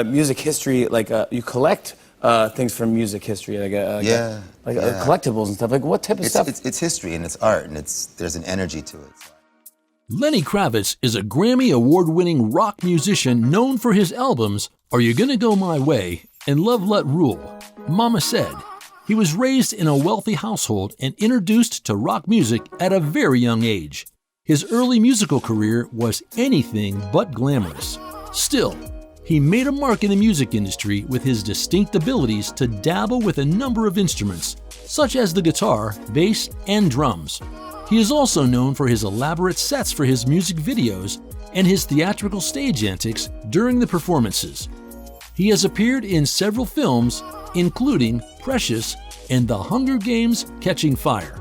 Music history, like you collect things from music history, like collectibles and stuff. Like what type of stuff? It's history and it's art and there's an energy to it. Lenny Kravitz is a Grammy award-winning rock musician known for his albums Are You Gonna Go My Way and Love Let Rule, Mama Said. He was raised in a wealthy household and introduced to rock music at a very young age. His early musical career was anything but glamorous. Still, he made a mark in the music industry with his distinct abilities to dabble with a number of instruments, such as the guitar, bass, and drums. He is also known for his elaborate sets for his music videos and his theatrical stage antics during the performances. He has appeared in several films, including Precious and The Hunger Games: Catching Fire.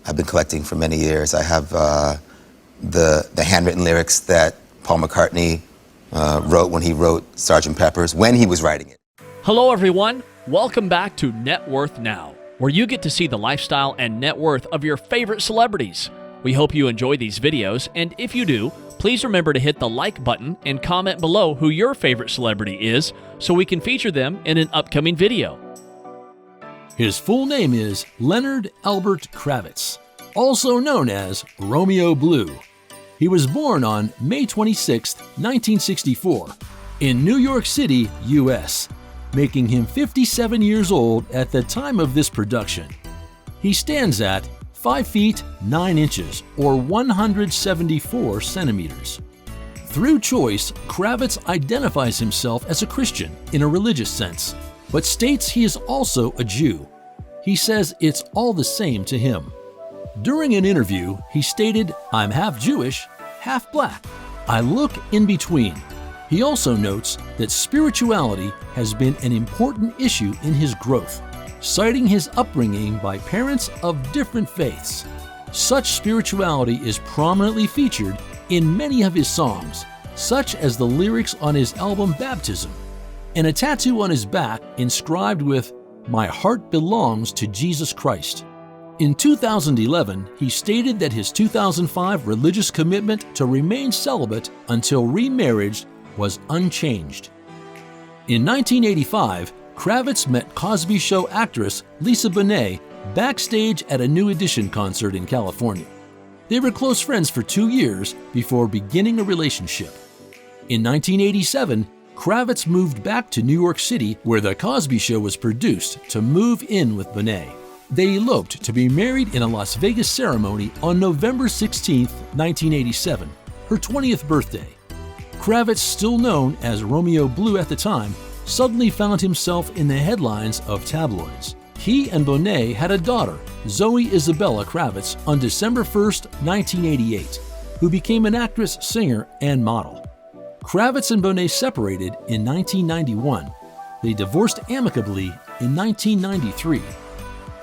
I've been collecting for many years. I have the handwritten lyrics that Paul McCartney wrote when he wrote Sgt. Pepper's, when he was writing it. Hello everyone, welcome back to Net Worth Now, where you get to see the lifestyle and net worth of your favorite celebrities. We hope you enjoy these videos, and if you do, please remember to hit the like button and comment below who your favorite celebrity is so we can feature them in an upcoming video. His full name is Leonard Albert Kravitz, also known as Romeo Blue. He was born on May 26, 1964, in New York City, U.S., making him 57 years old at the time of this production. He stands at 5 feet 9 inches, or 174 centimeters. Through choice, Kravitz identifies himself as a Christian in a religious sense, but states he is also a Jew. He says it's all the same to him. During an interview, he stated, "I'm half Jewish, half black. I look in between." He also notes that spirituality has been an important issue in his growth, citing his upbringing by parents of different faiths. Such spirituality is prominently featured in many of his songs, such as the lyrics on his album Baptism, and a tattoo on his back inscribed with, "My heart belongs to Jesus Christ." In 2011, he stated that his 2005 religious commitment to remain celibate until remarriage was unchanged. In 1985, Kravitz met Cosby Show actress Lisa Bonet backstage at a New Edition concert in California. They were close friends for 2 years before beginning a relationship. In 1987, Kravitz moved back to New York City, where The Cosby Show was produced, to move in with Bonet. They eloped to be married in a Las Vegas ceremony on November 16, 1987, her 20th birthday. Kravitz, still known as Romeo Blue at the time, suddenly found himself in the headlines of tabloids. He and Bonet had a daughter, Zoe Isabella Kravitz, on December 1, 1988, who became an actress, singer, and model. Kravitz and Bonet separated in 1991. They divorced amicably in 1993.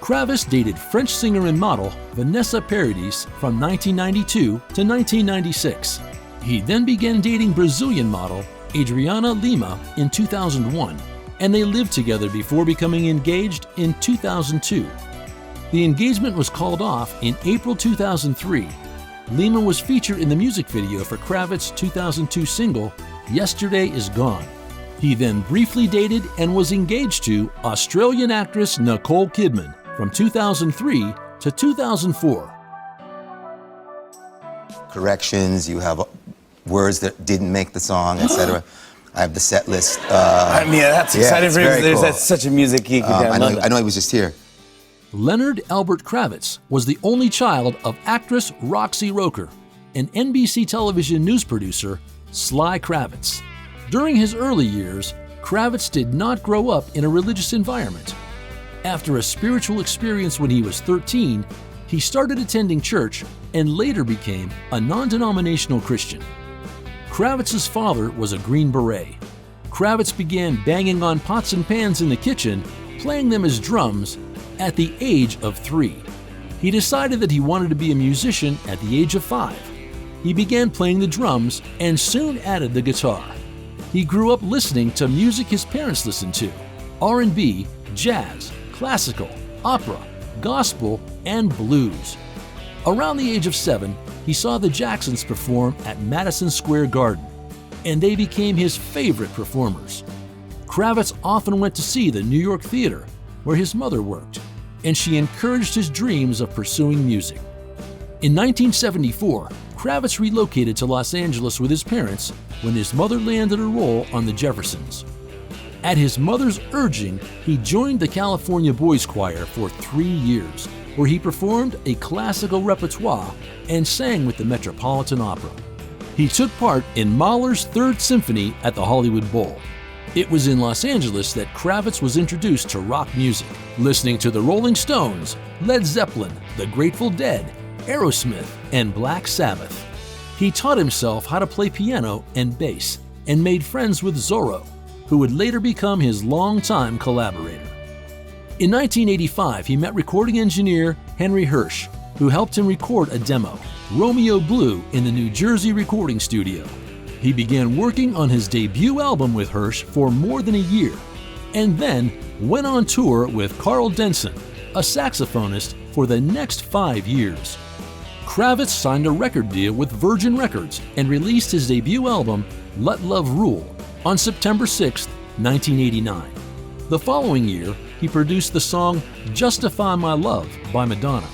Kravitz dated French singer and model Vanessa Paradis from 1992 to 1996. He then began dating Brazilian model Adriana Lima in 2001, and they lived together before becoming engaged in 2002. The engagement was called off in April 2003. Lima was featured in the music video for Kravitz's 2002 single, Yesterday Is Gone. He then briefly dated and was engaged to Australian actress Nicole Kidman from 2003 to 2004. Corrections, you have words that didn't make the song, etc. I have the set list. I mean, that's exciting for him. Cool. That's such a music geek. I know he was just here. Leonard Albert Kravitz was the only child of actress Roxy Roker and NBC television news producer Sly Kravitz. During his early years, Kravitz did not grow up in a religious environment. After a spiritual experience when he was 13, he started attending church and later became a non-denominational Christian. Kravitz's father was a Green Beret. Kravitz began banging on pots and pans in the kitchen, playing them as drums, at the age of 3. He decided that he wanted to be a musician at the age of 5. He began playing the drums and soon added the guitar. He grew up listening to music his parents listened to: R&B, jazz, classical, opera, gospel, and blues. Around the age of 7, he saw the Jacksons perform at Madison Square Garden. and they became his favorite performers. Kravitz often went to see the New York Theater, where his mother worked, and she encouraged his dreams of pursuing music. In 1974, Kravitz relocated to Los Angeles with his parents when his mother landed a role on The Jeffersons. At his mother's urging, he joined the California Boys Choir for 3 years, where he performed a classical repertoire and sang with the Metropolitan Opera. He took part in Mahler's Third Symphony at the Hollywood Bowl. It was in Los Angeles that Kravitz was introduced to rock music, listening to the Rolling Stones, Led Zeppelin, The Grateful Dead, Aerosmith, and Black Sabbath. He taught himself how to play piano and bass, and made friends with Zorro, who would later become his longtime collaborator. In 1985, he met recording engineer Henry Hirsch, who helped him record a demo, Romeo Blue, in the New Jersey recording studio. He began working on his debut album with Hirsch for more than a year, and then went on tour with Carl Denson, a saxophonist, for the next 5 years. Kravitz signed a record deal with Virgin Records and released his debut album, Let Love Rule, on September 6, 1989. The following year, he produced the song Justify My Love by Madonna,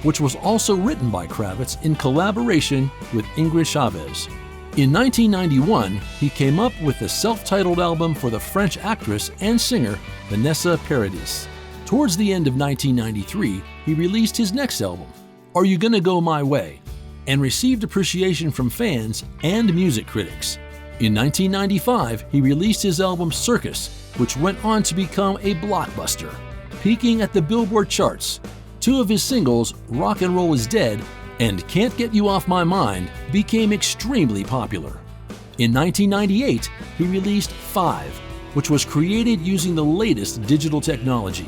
which was also written by Kravitz in collaboration with Ingrid Chavez. In 1991, he came up with the self-titled album for the French actress and singer Vanessa Paradis. Towards the end of 1993, he released his next album, Are You Gonna Go My Way, and received appreciation from fans and music critics. In 1995, he released his album Circus, which went on to become a blockbuster, peaking at the Billboard charts. 2 of his singles, Rock and Roll Is Dead and Can't Get You Off My Mind, became extremely popular. In 1998, he released 5, which was created using the latest digital technology.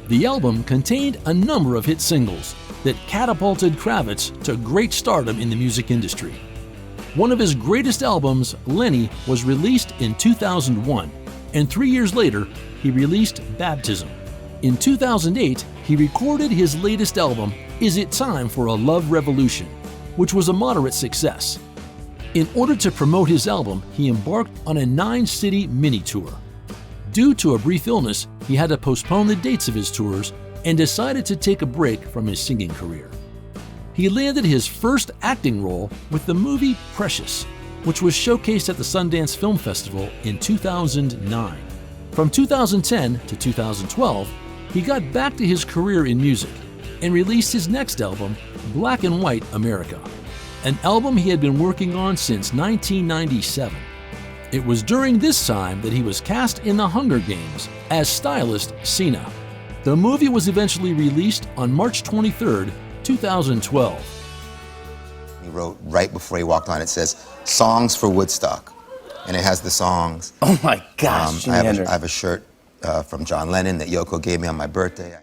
The album contained a number of hit singles that catapulted Kravitz to great stardom in the music industry. One of his greatest albums, Lenny, was released in 2001, and 3 years later, he released Baptism. In 2008, he recorded his latest album, Is It Time for a Love Revolution, which was a moderate success. In order to promote his album, he embarked on a 9-city mini-tour. Due to a brief illness, he had to postpone the dates of his tours and decided to take a break from his singing career. He landed his first acting role with the movie Precious, which was showcased at the Sundance Film Festival in 2009. From 2010 to 2012, he got back to his career in music and released his next album, Black and White America, an album he had been working on since 1997. It was during this time that he was cast in The Hunger Games as stylist Cena. The movie was eventually released on March 23, 2012. He wrote right before he walked on, it says, Songs for Woodstock. And it has the songs. Oh my gosh, I have a shirt from John Lennon that Yoko gave me on my birthday.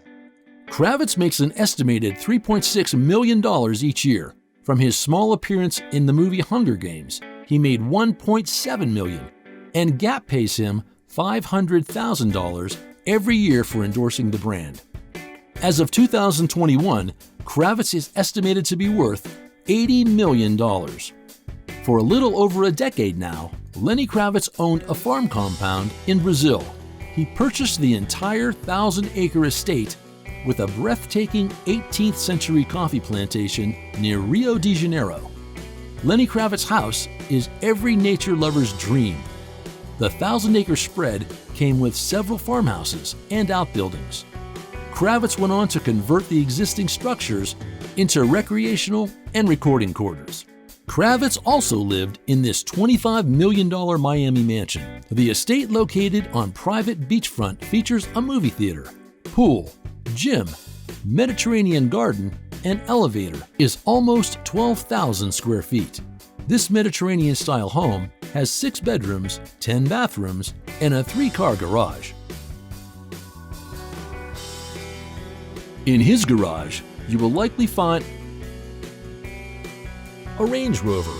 Kravitz makes an estimated $3.6 million each year. From his small appearance in the movie Hunger Games, he made $1.7 million, and Gap pays him $500,000 every year for endorsing the brand. As of 2021, Kravitz is estimated to be worth $80 million. For a little over a decade now, Lenny Kravitz owned a farm compound in Brazil. He purchased the entire 1,000-acre estate with a breathtaking 18th century coffee plantation near Rio de Janeiro. Lenny Kravitz's house is every nature lover's dream. The 1,000-acre spread came with several farmhouses and outbuildings. Kravitz went on to convert the existing structures into recreational and recording quarters. Kravitz also lived in this $25 million Miami mansion. The estate, located on private beachfront, features a movie theater, pool, gym, Mediterranean garden, and elevator. Is almost 12,000 square feet. This Mediterranean-style home has 6 bedrooms, 10 bathrooms, and a 3-car garage. In his garage, you will likely find a Range Rover,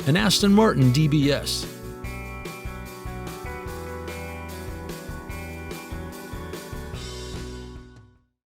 an Aston Martin DBS,